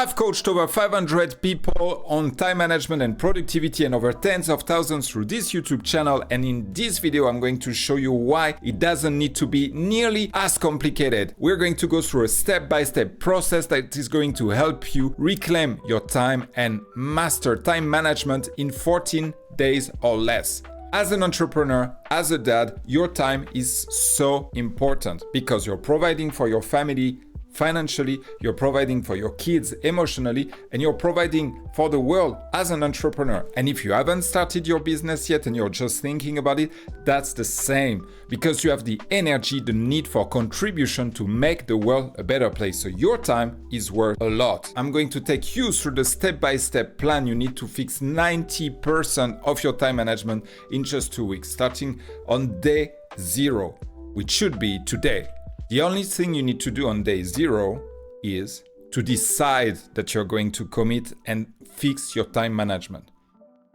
I've coached over 500 people on time management and productivity and over tens of thousands through this YouTube channel, and in this video I'm going to show you why it doesn't need to be nearly as complicated. We're going to go through a step-by-step process that is going to help you reclaim your time and master time management in 14 days or less. As an entrepreneur, as a dad, your time is so important because you're providing for your family financially, you're providing for your kids emotionally, and you're providing for the world as an entrepreneur. And if you haven't started your business yet and you're just thinking about it, that's the same, because you have the energy, the need for contribution to make the world a better place. So your time is worth a lot. I'm going to take you through the step-by-step plan you need to fix 90% of your time management in just 2 weeks, starting on day 0, which should be today. The only thing you need to do on day 0 is to decide that you're going to commit and fix your time management.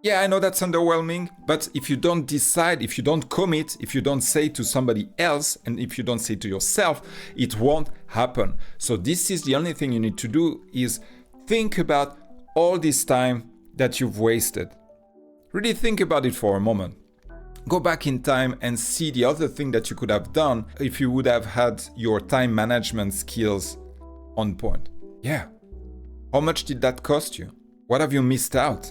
Yeah, I know that's underwhelming, but if you don't decide, if you don't commit, if you don't say to somebody else, and if you don't say to yourself, it won't happen. So this is the only thing you need to do, is think about all this time that you've wasted. Really think about it for a moment. Go back in time and see the other thing that you could have done if you would have had your time management skills on point. Yeah. How much did that cost you? What have you missed out?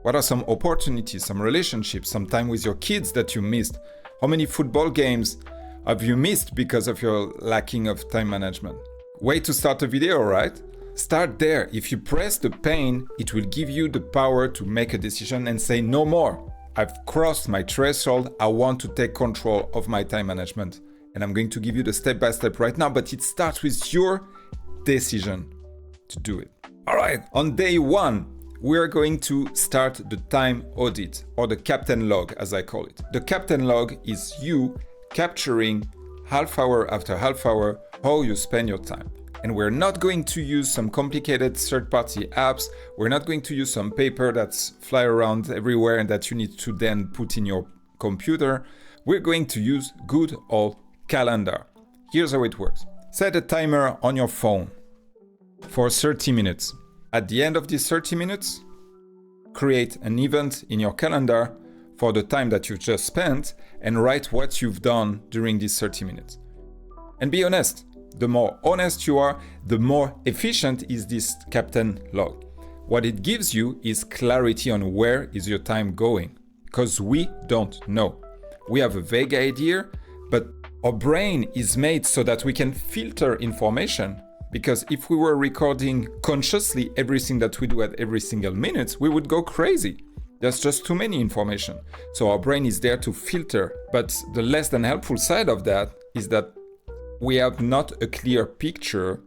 What are some opportunities, some relationships, some time with your kids that you missed? How many football games have you missed because of your lacking of time management? Way to start a video, right? Start there. If you press the pain, it will give you the power to make a decision and say no more. I've crossed my threshold. I want to take control of my time management. And I'm going to give you the step-by-step right now, but it starts with your decision to do it. All right, on day 1, we're going to start the time audit, or the captain log, as I call it. The captain log is you capturing half hour after half hour how you spend your time. And we're not going to use some complicated third-party apps. We're not going to use some paper that's fly around everywhere and that you need to then put in your computer. We're going to use good old calendar. Here's how it works. Set a timer on your phone for 30 minutes. At the end of these 30 minutes, create an event in your calendar for the time that you've just spent and write what you've done during these 30 minutes. And be honest. The more honest you are, the more efficient is this captain log. What it gives you is clarity on where is your time going, because we don't know. We have a vague idea, but our brain is made so that we can filter information, because if we were recording consciously everything that we do at every single minute, we would go crazy. There's just too many information. So our brain is there to filter, but the less than helpful side of that is that we have not a clear picture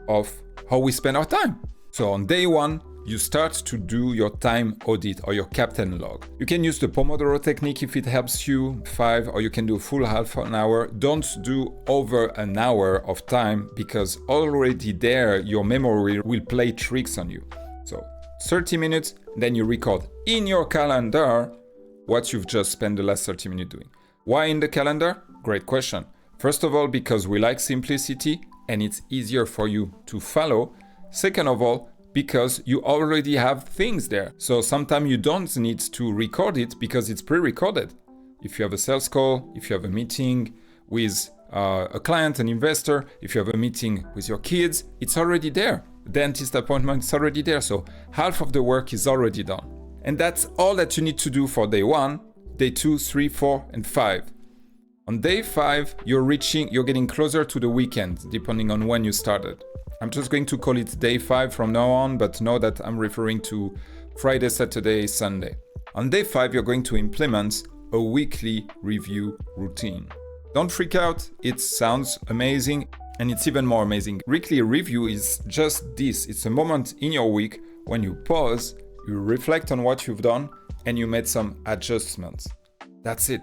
of how we spend our time. So on day 1, you start to do your time audit or your captain log. You can use the Pomodoro technique if it helps you, 5, or you can do a full half an hour. Don't do over an hour of time, because already there your memory will play tricks on you. So 30 minutes, then you record in your calendar what you've just spent the last 30 minutes doing. Why in the calendar? Great question. First of all, because we like simplicity and it's easier for you to follow. Second of all, because you already have things there. So sometimes you don't need to record it because it's pre-recorded. If you have a sales call, if you have a meeting with a client, an investor, if you have a meeting with your kids, it's already there. Dentist appointment is already there. So half of the work is already done. And that's all that you need to do for day 1, day 2, 3, 4, and 5. On day 5, you're getting closer to the weekend, depending on when you started. I'm just going to call it day 5 from now on, but know that I'm referring to Friday, Saturday, Sunday. On day 5, you're going to implement a weekly review routine. Don't freak out, it sounds amazing, and it's even more amazing. Weekly review is just this. It's a moment in your week when you pause, you reflect on what you've done, and you made some adjustments. That's it.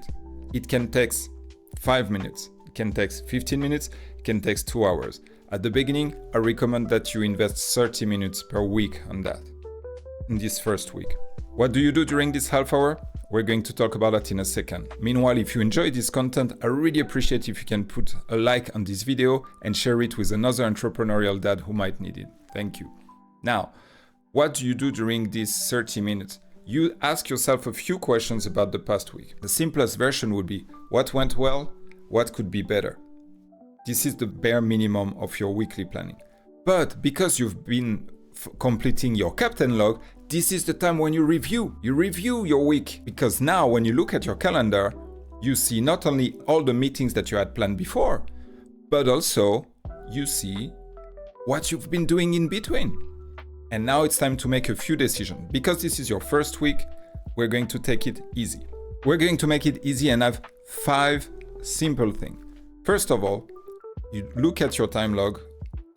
It can take 5 minutes, it can take 15 minutes, it can take 2 hours. At the beginning, I recommend that you invest 30 minutes per week on that, in this first week. What do you do during this half hour? We're going to talk about that in a second. Meanwhile, if you enjoy this content, I really appreciate if you can put a like on this video and share it with another entrepreneurial dad who might need it. Thank you. Now, what do you do during these 30 minutes? You ask yourself a few questions about the past week. The simplest version would be, what went well? What could be better? This is the bare minimum of your weekly planning. But because you've been completing your captain log, this is the time when you review. You review your week, because now when you look at your calendar, you see not only all the meetings that you had planned before, but also you see what you've been doing in between. And now it's time to make a few decisions. Because this is your first week, we're going to take it easy. We're going to make it easy and have 5 simple things. First of all, you look at your time log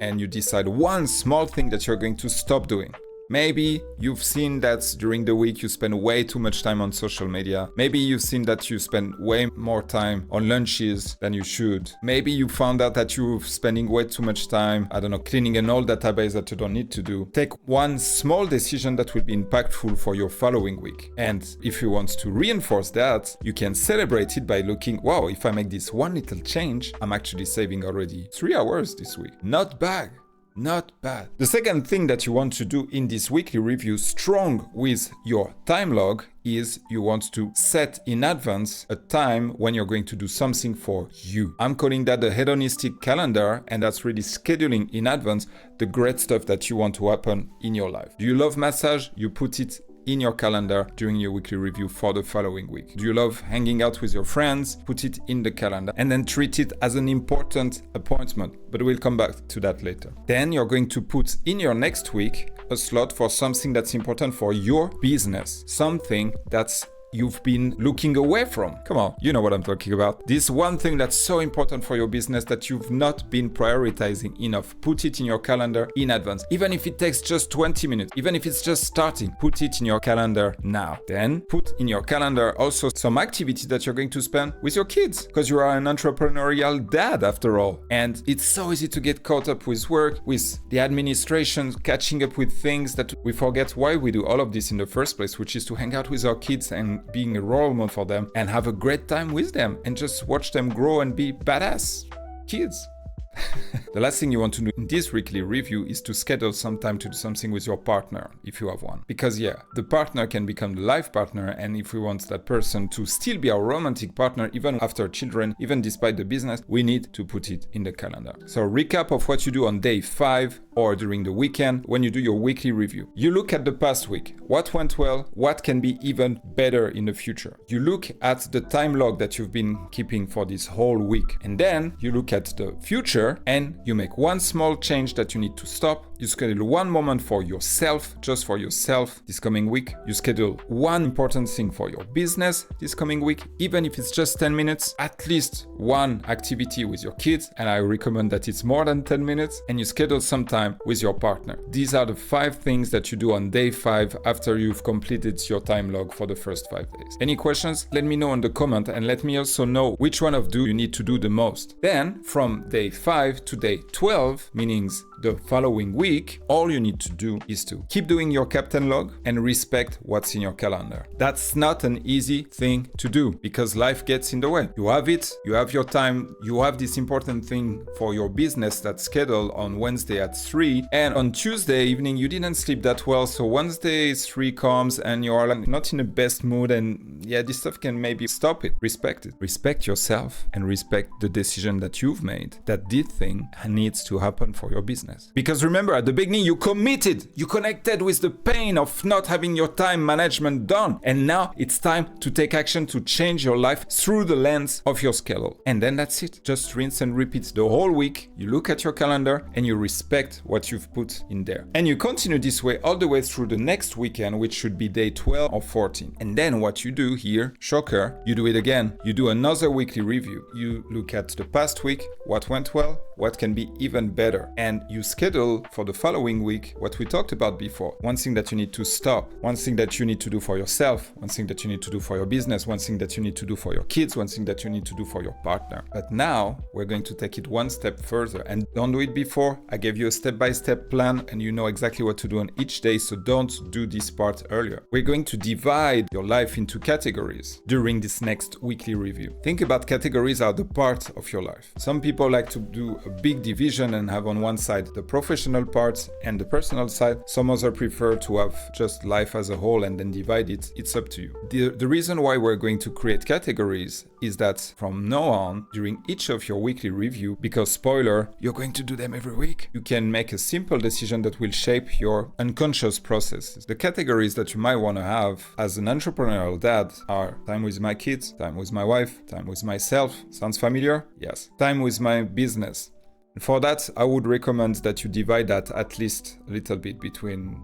and you decide one small thing that you're going to stop doing. Maybe you've seen that during the week you spend way too much time on social media. Maybe you've seen that you spend way more time on lunches than you should. Maybe you found out that you're spending way too much time, cleaning an old database that you don't need to do. Take one small decision that will be impactful for your following week. And if you want to reinforce that, you can celebrate it by looking, wow, if I make this one little change, I'm actually saving already 3 hours this week. Not bad. Not bad. The second thing that you want to do in this weekly review, strong with your time log, is you want to set in advance a time when you're going to do something for you. I'm calling that the hedonistic calendar, and that's really scheduling in advance the great stuff that you want to happen in your life. Do you love massage? You put it in your calendar during your weekly review for the following week. Do you love hanging out with your friends? Put it in the calendar and then treat it as an important appointment, but we'll come back to that later. Then you're going to put in your next week a slot for something that's important for your business, something that's you've been looking away from. Come on, you know what I'm talking about. This one thing that's so important for your business that you've not been prioritizing enough. Put it in your calendar in advance. Even if it takes just 20 minutes, even if it's just starting, put it in your calendar now. Then put in your calendar also some activity that you're going to spend with your kids, because you are an entrepreneurial dad after all. And it's so easy to get caught up with work, with the administration, catching up with things that we forget why we do all of this in the first place, which is to hang out with our kids and being a role model for them and have a great time with them and just watch them grow and be badass kids. The last thing you want to do in this weekly review is to schedule some time to do something with your partner, if you have one. Because the partner can become the life partner, and if we want that person to still be our romantic partner, even after children, even despite the business, we need to put it in the calendar. So recap of what you do on day 5 or during the weekend when you do your weekly review. You look at the past week. What went well? What can be even better in the future? You look at the time log that you've been keeping for this whole week. And then you look at the future and you make one small change that you need to stop. You schedule one moment for yourself, just for yourself this coming week. You schedule one important thing for your business this coming week, even if it's just 10 minutes, at least one activity with your kids. And I recommend that it's more than 10 minutes. And you schedule some time with your partner. These are the 5 things that you do on day 5 after you've completed your time log for the first 5 days. Any questions? Let me know in the comment, and let me also know which one of you need to do the most. Then from day 5 to day 12, meaning the following week, all you need to do is to keep doing your captain log and respect what's in your calendar. That's not an easy thing to do because life gets in the way. You have it, you have your time, you have this important thing for your business that's scheduled on Wednesday at 3, and on Tuesday evening you didn't sleep that well, so Wednesday 3 comes and you are not in the best mood, and this stuff can maybe stop it. Respect it. Respect yourself and respect the decision that you've made that this thing needs to happen for your business. Because remember, at the beginning, you committed, you connected with the pain of not having your time management done. And now it's time to take action to change your life through the lens of your schedule. And then that's it. Just rinse and repeat the whole week. You look at your calendar and you respect what you've put in there. And you continue this way all the way through the next weekend, which should be day 12 or 14. And then what you do here, shocker, you do it again. You do another weekly review. You look at the past week, what went well, what can be even better. And you schedule for the following week what we talked about before. One thing that you need to stop, one thing that you need to do for yourself, one thing that you need to do for your business, one thing that you need to do for your kids, one thing that you need to do for your partner. But now we're going to take it one step further, and don't do it before. I gave you a step-by-step plan and you know exactly what to do on each day, so don't do this part earlier. We're going to divide your life into categories during this next weekly review. Think about categories are the part of your life. Some people like to do a big division and have on one side the professional part and the personal side. Some others prefer to have just life as a whole and then divide it. It's up to you. The reason why we're going to create categories is that from now on, during each of your weekly review, because spoiler, you're going to do them every week, you can make a simple decision that will shape your unconscious processes. The categories that you might want to have as an entrepreneurial dad are time with my kids, time with my wife, time with myself. Sounds familiar? Yes. Time with my business. For that, I would recommend that you divide that at least a little bit between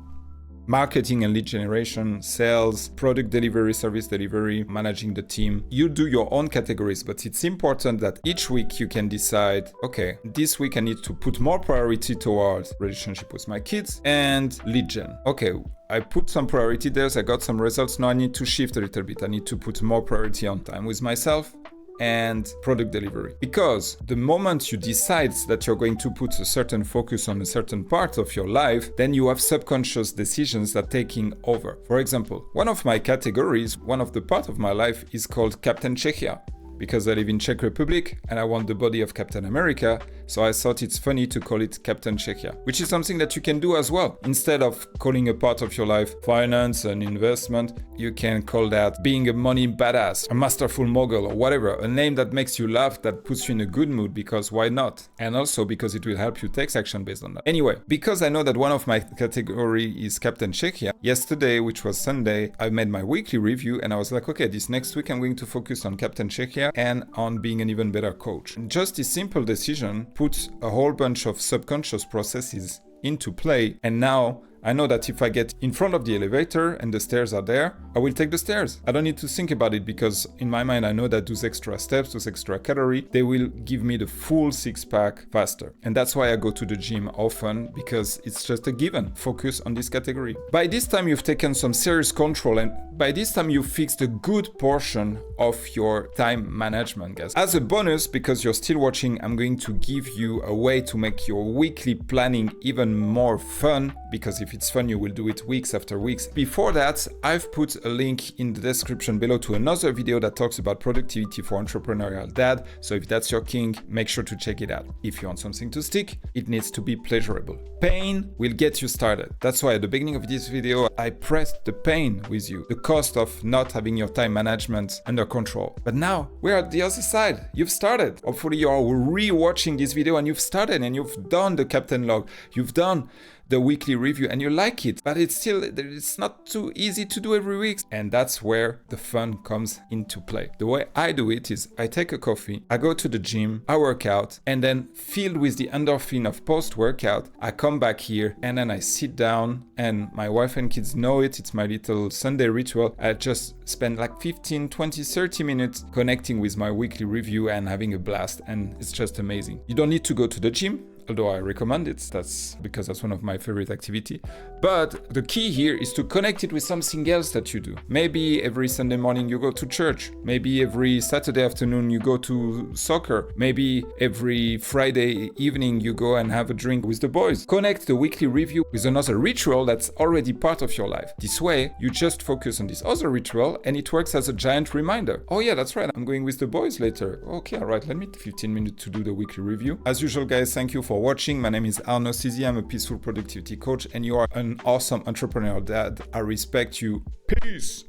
marketing and lead generation, sales, product delivery, service delivery, managing the team. You do your own categories, but it's important that each week you can decide, okay, this week I need to put more priority towards relationship with my kids and lead gen. Okay, I put some priority there, I got some results, now I need to shift a little bit. I need to put more priority on time with myself and product delivery. Because the moment you decide that you're going to put a certain focus on a certain part of your life, then you have subconscious decisions that are taking over. For example, one of my categories, one of the part of my life is called Captain Czechia. Because I live in Czech Republic and I want the body of Captain America, so I thought it's funny to call it Captain Czechia, which is something that you can do as well. Instead of calling a part of your life finance and investment, you can call that being a money badass, a masterful mogul, or whatever, a name that makes you laugh, that puts you in a good mood, because why not? And also because it will help you take action based on that. Anyway, because I know that one of my category is Captain Czechia, yesterday, which was Sunday, I made my weekly review and I was like, okay, this next week I'm going to focus on Captain Czechia and on being an even better coach. Just this simple decision puts a whole bunch of subconscious processes into play, and now I know that if I get in front of the elevator and the stairs are there, I will take the stairs. I don't need to think about it, because in my mind I know that those extra steps, those extra calories, they will give me the full six-pack faster. And that's why I go to the gym often, because it's just a given. Focus on this category. By this time you've taken some serious control, and by this time you've fixed a good portion of your time management, guys. As a bonus, because you're still watching, I'm going to give you a way to make your weekly planning even more fun, because if it's fun, you will do it weeks after weeks. Before that, I've put a link in the description below to another video that talks about productivity for entrepreneurial dad. So if that's your king, make sure to check it out. If you want something to stick, it needs to be pleasurable. Pain will get you started. That's why at the beginning of this video, I pressed the pain with you, the cost of not having your time management under control. But now we're at the other side. You've started. Hopefully you are re-watching this video and you've started and you've done the Captain Log. You've done the weekly review and you like it, but it's not too easy to do every week. And that's where the fun comes into play. The way I do it is I take a coffee, I go to the gym, I work out, and then filled with the endorphin of post-workout, I come back here and then I sit down, and my wife and kids know it. It's my little Sunday ritual. I just spend like 15, 20, 30 minutes connecting with my weekly review and having a blast, and it's just amazing. You don't need to go to the gym, although I recommend it. That's because that's one of my favorite activity. But the key here is to connect it with something else that you do. Maybe every Sunday morning you go to church. Maybe every Saturday afternoon you go to soccer. Maybe every Friday evening you go and have a drink with the boys. Connect the weekly review with another ritual that's already part of your life. This way, you just focus on this other ritual and it works as a giant reminder. Oh yeah, that's right, I'm going with the boys later. Okay, all right, let me take 15 minutes to do the weekly review. As usual, guys, thank you for watching. My name is Arnaud. I'm a peaceful productivity coach, and you are an awesome entrepreneurial dad. I respect you. Peace.